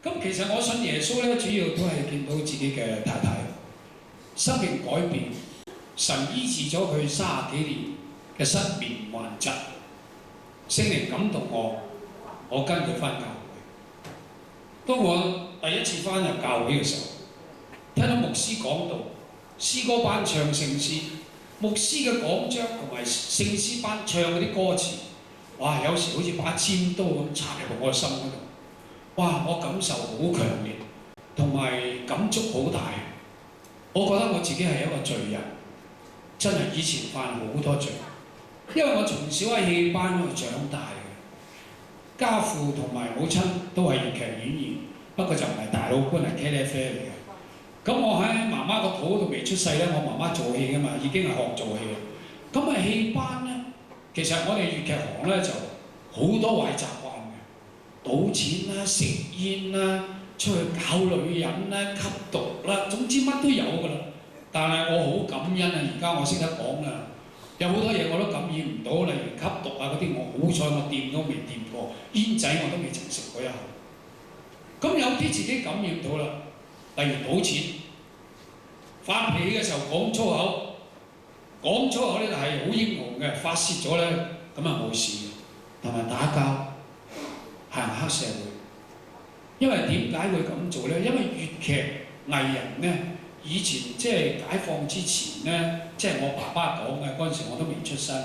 咁其實我信耶穌咧，主要都係見到自己嘅太太生命改變，神醫治咗佢30幾年嘅失眠患疾，聖靈感動我跟佢翻教會。當我第一次翻入教會嘅時候，聽到牧師講道，詩歌班唱聖詩，牧師嘅講章同埋聖詩班唱嗰啲歌詞，哇！有時好似把尖刀咁插入我心嗰度。哇！我感受好強烈，同埋感觸好大。我覺得我自己係一個罪人，真係以前犯好多罪。因為我從小喺戲班嗰度長大嘅，家父同埋母親都係粵劇演員，不過就唔係大老倌，係茄喱啡嚟嘅。咁我喺媽媽個肚度未出世咧，我媽媽做戲㗎嘛，已經係學做戲。咁啊戲班咧，其實我哋粵劇行咧就好多壞習慣。賭錢啦、食煙啦、出去搞女人啦、吸毒啦，總之乜都有㗎啦。但係我好感恩啊！而家我識得講啦，有好多嘢我都感染唔到，例如吸毒啊嗰啲，我好彩我掂都未掂過，煙仔我都未曾食過一口。咁有啲自己感染到啦，例如賭錢，發脾氣嘅時候講粗口，講粗口咧就係好英雄嘅，發泄咗咧咁啊冇事，同埋打交。行黑社會，因為點解會咁做咧？因為粵劇藝人咧，以前即係解放之前咧，即係我爸爸講嘅嗰陣時，我都未出生。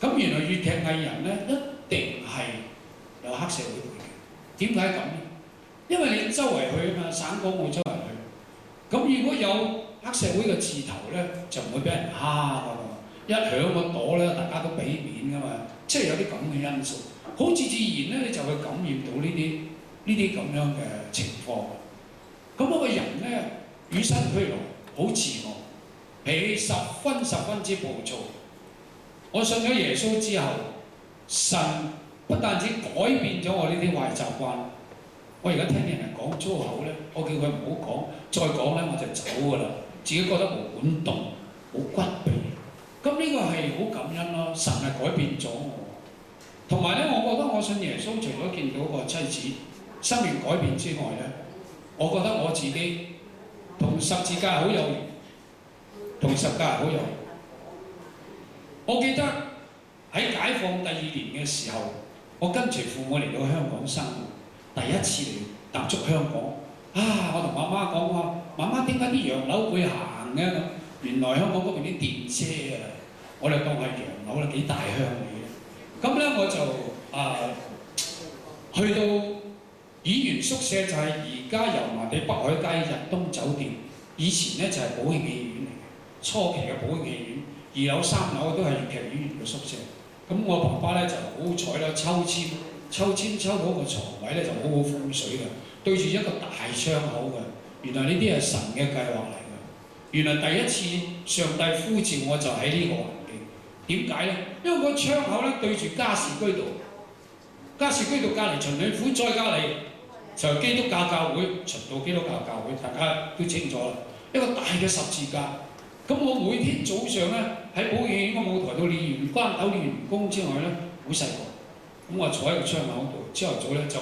咁原來粵劇藝人咧，一定係有黑社會背景。點解咁咧？因為你周圍去啊嘛，省港澳周圍去。咁如果有黑社會嘅字頭咧，就唔會俾人蝦㗎嘛。一響個朵咧，大家都俾面㗎嘛，即係有啲咁嘅因素。好自然咧，你就會感染到呢啲咁樣嘅情況。咁我個人咧與生俱來好自我，脾氣十分之暴躁。我信咗耶穌之後，神不但止改變咗我呢啲壞習慣。我而家聽見人講粗口咧，我叫佢唔好講，再講咧我就走㗎啦。自己覺得冇管動，冇骨鼻。咁呢個係好感恩咯，神係改變咗我。同埋咧，我覺得我信耶穌，除咗見到個妻子生命改變之外咧，我覺得我自己同十字架好有緣，同十架好有緣。我記得喺解放第2年嘅時候，我跟隨父母嚟到香港生活，第一次嚟踏足香港。我同媽媽講話：媽媽點解啲洋樓會行嘅？咁原來香港嗰邊啲電車啊，我哋當係洋樓啦，幾大鄉嚟嘅。咁咧我就去到演員宿舍，就係而家油麻地北海街日東酒店，以前咧就係寶慶戲院嚟嘅，初期嘅寶慶戲院2樓3樓都係粵劇演員嘅宿舍。咁我爸爸咧就好彩啦，抽籤抽到個床位咧就好好風水嘅，對住一個大窗口嘅。原來呢啲係神嘅計劃嚟嘅。原來第一次上帝呼召我就喺呢個環境。點解咧？因為個窗口咧對住加士居道，加士居道隔離循理府，再隔離就基督教教會，循道基督教教會，大家都清楚啦。一個大嘅十字架。咁我每天早上咧喺寶慶個舞台度練完關斗練完功之外咧，好細個。咁我坐喺個窗口度，朝頭早咧就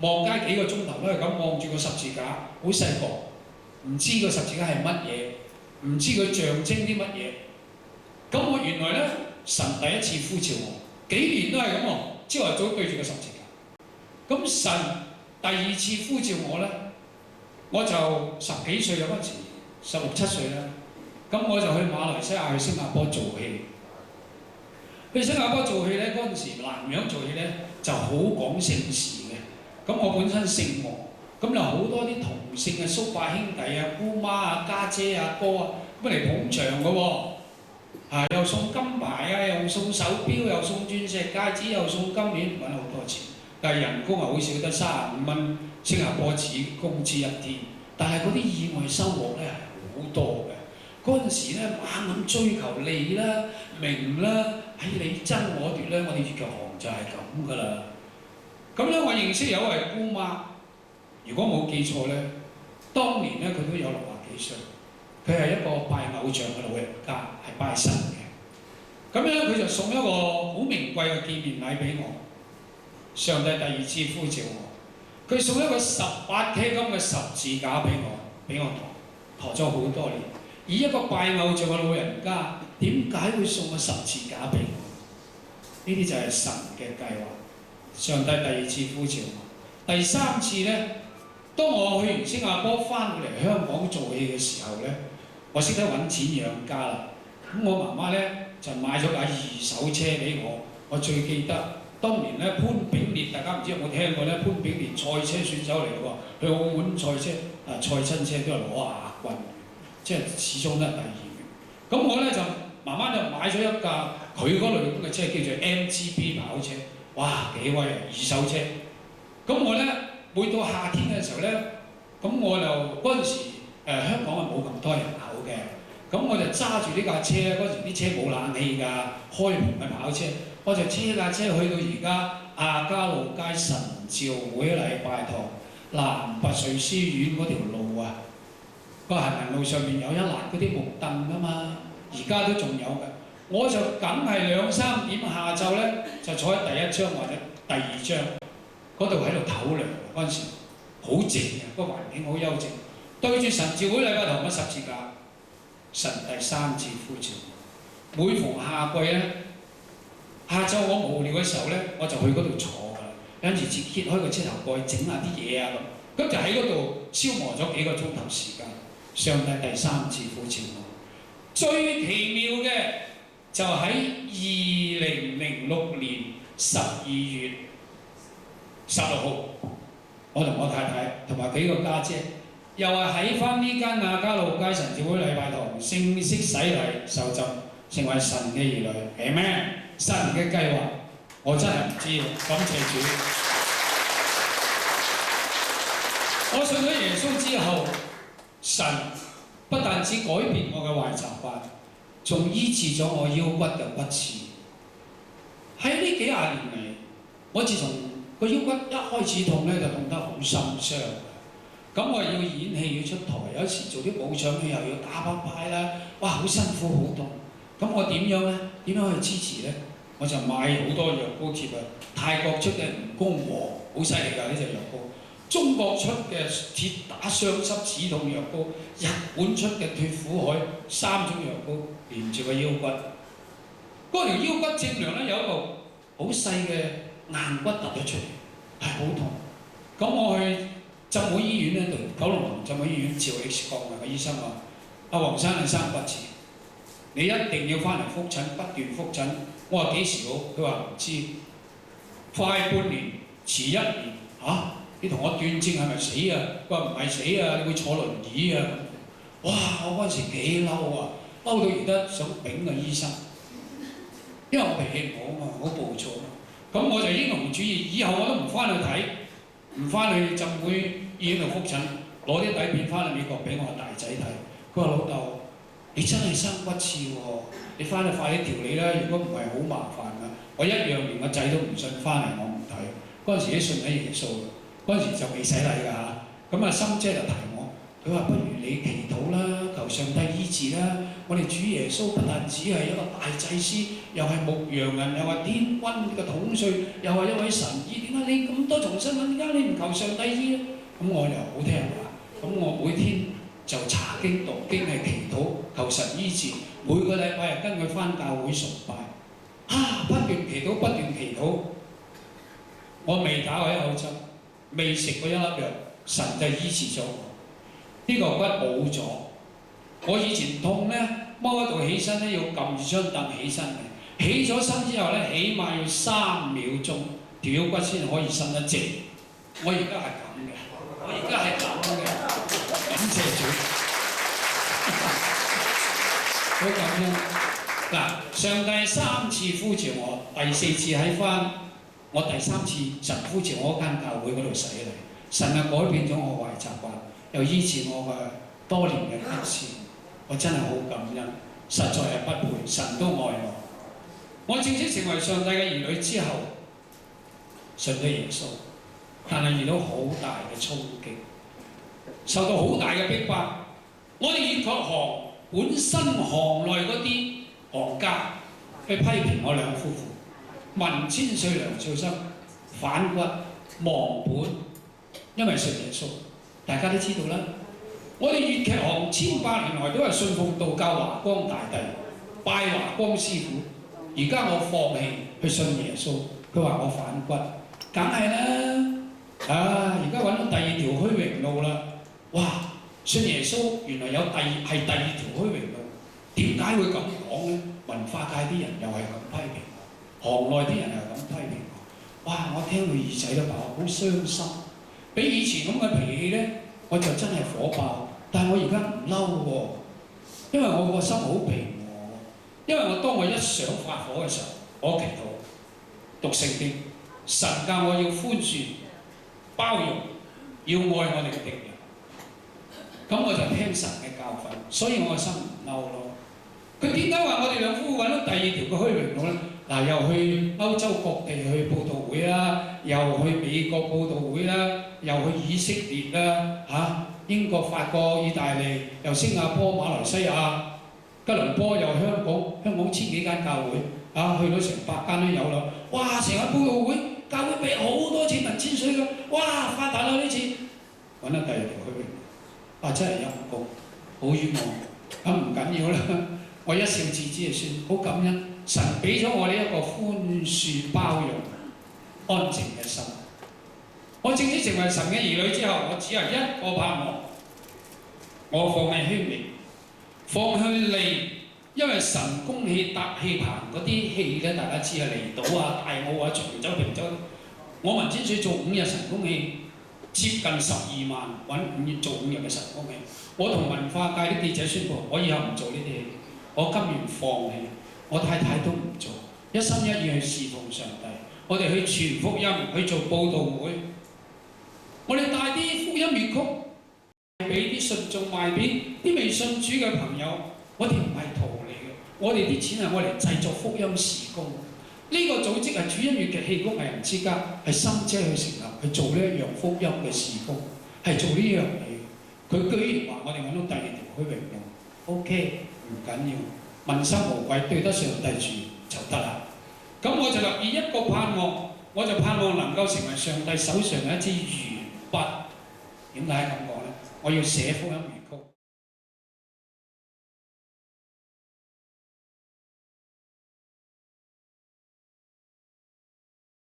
望街幾個鐘頭都係咁望住個十字架，好細個，唔知個十字架係乜嘢，唔知佢象徵啲乜嘢。咁我原來咧，神第一次呼召我，幾年都係咁喎，朝頭早對住個十字架。咁神第2次呼召我咧，我就10幾歲有嗰陣時，16、17歲啦。咁我就去馬來西亞、去新加坡做戲。去新加坡做戲咧，嗰陣時南洋做戲咧就好講姓氏嘅。咁我本身姓黃，咁有好多啲同姓嘅叔伯兄弟啊、姑媽啊、家姐啊、哥啊，咁嚟捧場嘅喎。又送金牌啊，又送手錶，又送鑽石戒指，又送金鏈，揾好多錢。但係人工好少，得35蚊新加坡紙工資一天。但係嗰啲意外收穫咧係好多嘅。嗰陣時咧猛咁追求利啦、名啦，你爭我奪咧，我哋粵劇行就係咁噶啦。咁咧我認識有位姑媽，如果冇記錯咧，當年咧佢都有60幾歲。佢係一個拜偶像嘅老人家，係拜神嘅。咁樣佢就送一個好名貴嘅見面禮俾我。上帝第2次呼召我，佢送一個18 K 金嘅十字架俾我陀咗好多年。而一個拜偶像嘅老人家，點解會送個十字架俾我？呢啲就係神嘅計劃。上帝第二次呼召我，第三次咧，當我去完新加坡翻嚟香港做戲嘅時候咧，我識得揾錢養家啦。咁我媽媽咧就買咗架2手車俾我。我最記得當年咧，潘炳烈，大家唔知有冇聽過咧？潘炳烈賽車選手嚟嘅喎，去澳門賽親車都係攞亞軍，即係始終都係第2名。咁我咧就媽媽就買咗一架佢嗰類咁嘅車，叫做 MGB 跑車，哇幾威啊！2手車。咁我咧每到夏天嘅時候咧，咁我就嗰陣時香港係冇咁多人口嘅，咁我就揸住呢架車，嗰時啲車冇冷氣㗎，開門嘅跑車。我就車架車去到而家亞皆老街神召會禮拜堂南拔萃書院嗰條路啊，個行人路上面有一欄嗰啲木凳㗎嘛，而家都仲有㗎。我就梗係2、3點下晝咧，就坐喺第1張或者第2張嗰度喺度唞涼。嗰陣時好靜嘅，個環境好幽靜，對住神召會禮拜堂嘅十字架，神第3次呼召。每逢夏季咧。下晝我無聊嘅時候咧，我就去嗰度坐㗎啦。有陣時揭開個車頭蓋整下啲嘢啊咁，就喺嗰度消磨咗幾個鐘頭時間。上帝第3次呼召我，最奇妙嘅就喺2006年12月16號，我同我太太同埋幾個家姐，又係喺翻呢間亞皆老街神召會禮拜堂正式洗禮受浸，成為神嘅兒女。Amen。神嘅計劃，我真係唔知，感謝主。我信咗耶穌之後，神不但只改變我嘅壞習慣，仲醫治咗我腰骨嘅骨刺。喺呢幾廿年嚟，我自從個腰骨一開始痛咧，就痛得好心傷。咁我要演戲要出台，有時做啲舞場戲又要打拍牌啦，哇！好辛苦好痛。咁我點樣咧？點樣去支持咧？我就買好多藥膏貼啊！泰國出嘅蜈蚣禾好犀利㗎，呢隻藥膏；中國出嘅鐵打傷濕止痛藥膏；日本出嘅脫苦海3種藥膏連住個腰骨。嗰條腰骨正梁咧有一個好細嘅硬骨突咗出嚟，係好痛。咁我去浸會醫院咧度，九龍塘浸會醫院照 X 光啊！個醫生話：阿黃生你生骨刺，你一定要翻嚟覆診，不斷覆診。我話幾時好？佢話唔知，快半年，遲1年嚇。你同我斷症係咪死啊？佢話唔係死啊，你會坐輪椅啊！哇！我嗰陣時幾嬲啊，嬲到而家想抦個醫生，因為我脾氣唔好啊嘛，好暴躁啊。咁我就英雄主義，以後我都唔翻去睇，唔翻去浸會醫院度覆診，攞啲底片翻去美國俾我大仔睇。佢話老豆，你真係生骨刺喎！你翻去快啲調理啦，如果唔係好麻煩㗎。我一樣連個仔都唔信，翻嚟我唔睇。嗰陣時啲信喺耶穌，嗰陣時就未洗禮㗎嚇。咁啊，心姐就提我，佢話不如你祈禱啦，求上帝醫治啦。我哋主耶穌不但只係一個大祭司，又係牧羊人，又係天君嘅統帥，又係一位神醫。點解你咁多重身份？點解你唔求上帝醫咧？咁我又好聽話，咁我每天就查經讀經係祈禱，求神醫治。每個禮拜又跟佢翻教會崇拜，不斷祈禱，不斷祈禱。我未打過一口針，未食過一粒藥，神就醫治咗我。呢個骨冇咗。我以前痛咧，踎喺度起身咧，要撳住張凳起身嘅。起咗身之後咧，起碼要3秒鐘，條腰骨先可以伸得直。我而家係咁嘅，我而家係咁嘅，感謝主。好感恩嗱，上帝3次呼召我，第4次喺翻我第3次神呼召我嗰間教會嗰度洗禮，神啊改變咗我壞習慣，又醫治我嘅多年嘅骨刺，我真係好感恩，實在係不配，神都愛我。我正式成為上帝嘅兒女之後，信咗耶穌，但係遇到好大嘅衝擊，受到好大嘅逼迫。我哋粵劇行本身行內嗰啲行家去批評我兩夫婦，文千歲梁少生反骨忘本，因為信耶穌，大家都知道啦。我哋粵劇行千百年來都係信奉道教華光大帝，拜華光師傅。而家我放棄去信耶穌，佢話我反骨，梗係啦。而家揾到第二條虛榮路啦！哇，信耶穌原來有第二條虛榮路，點解會咁講呢？文化界啲人又係咁批評我，行內啲人又係咁批評我。哇！我聽到耳仔都爆，好傷心。比以前咁嘅脾氣呢，我就真係火爆。但係我而家唔嬲喎，因為我個心好平和。因為當我一想發火嘅時候，我祈禱、讀聖經，神教我要寬恕、包容，要愛我哋嘅敵人。咁我就聽神嘅教訓，所以我個心唔嬲咯。佢點解話我哋兩夫婦揾到第二條嘅虛榮路咧？嗱，又去歐洲各地去佈道會啦，又去美國佈道會啦，又去以色列啦，英國、法國、意大利，又新加坡、馬來西亞、吉隆坡，又香港千幾間教會，去到成100間都有啦。哇！成日佈道會，教會俾好多錢文千歲㗎，哇！發達啦呢次，揾到第二條虛榮路，真係陰公，好冤枉。咁唔緊要啦，我一笑置之就算，好感恩。神俾咗我呢一個寬恕、包容、安靜嘅心。我正式成為神嘅兒女之後，我只有一個盼望，我放棄虛名，放棄利，因為神公戲搭戲棚嗰啲戲咧，大家知離島大澳長洲、平洲，我文千歲做5日神功戲，接近12萬揾5日做5日嘅神功戲。我同文化界啲記者宣布，我以後唔做呢啲戲，我甘願放棄。我太太都唔做，一心一意去侍奉上帝。我哋去傳福音，去做佈道會。我哋帶啲福音粵曲俾啲信眾，賣俾啲未信主嘅朋友。我哋唔係圖嚟嘅，我哋啲錢係我嚟製作福音事工。呢個組織係主因粵劇戲曲藝人之家，係心姐去成立，去做呢一樣福音嘅事工，係做呢樣嘢。佢居然話我哋揾到第二條虛榮路 ，OK 唔緊要。問心無愧，對得上帝住就得啦。咁我就立意一個盼望，我就盼望能夠成為上帝手上嘅一支鉛筆。點解咁講呢？我要寫福音粵曲。